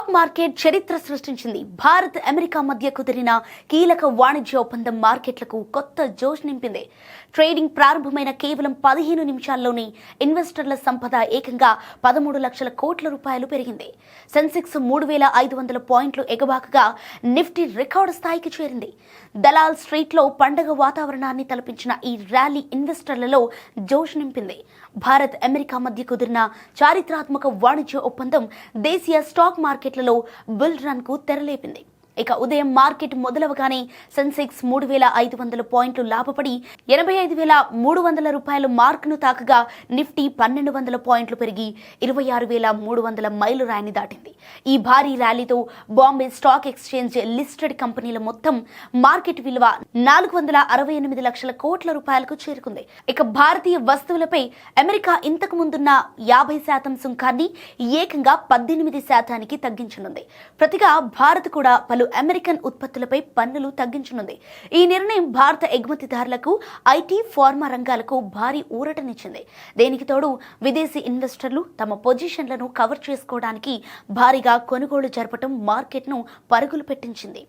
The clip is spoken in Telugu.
స్టాక్ మార్కెట్ చరిత్ర సృష్టించింది. భారత్ అమెరికా మధ్య కుదిరిన కీలక వాణిజ్య ఒప్పందం మార్కెట్లకు కొత్త జోష్ నింపింది. ట్రేడింగ్ ప్రారంభమైన కేవలం 15 నిమిషాల్లోనే ఇన్వెస్టర్ల సంపద ఏకంగా 13 లక్షల కోట్ల రూపాయలు పెరిగింది. సెన్సెక్స్ 3500 పాయింట్లు ఎగబాకగా నిఫ్టీ రికార్డు స్థాయికి చేరింది. దలాల్ స్ట్రీట్లో పండగ వాతావరణాన్ని తలపించిన ఈ ర్యాలీ ఇన్వెస్టర్లలో జోష్ నింపింది. భారత్ అమెరికా మధ్య కుదిరిన చారిత్రాత్మక వాణిజ్య ఒప్పందం దేశీయ స్టాక్ మార్కెట్లలో బుల్ రన్ కు తెరలేపింది. ఇక ఉదయం మార్కెట్ మొదలవగానే సెన్సెక్స్ 3500 పాయింట్లు లాభపడి 85,300 రూపాయల మార్కును తాకగా నిఫ్టీ 1200 పాయింట్లు పెరిగి 26,300 మైలురాయిని దాటింది. ఈ భారీ ర్యాలీతో బాంబే స్టాక్ ఎక్స్చేంజ్ లిస్టెడ్ కంపెనీల మొత్తం మార్కెట్ విలువ 468 లక్షల కోట్ల రూపాయలకు చేరుకుంది. ఇక భారతీయ వస్తువులపై అమెరికా ఇంతకు ముందున్న 50% సుంకాన్ని ఏకంగా 18% తగ్గించనుంది. ప్రతిగా భారత్ కూడా పలు అమెరికన్ ఉత్పత్తులపై పన్నులు తగ్గించనుంది. ఈ నిర్ణయం భారత ఎగుమతిదారులకు, ఐటీ, ఫార్మా రంగాలకు భారీ ఊరటనిచ్చింది. దేనికి తోడు విదేశీ ఇన్వెస్టర్లు తమ పొజిషన్లను కవర్ చేసుకోవడానికి భారీగా కొనుగోలు జరపడం మార్కెట్ను పరుగులు పెట్టించింది.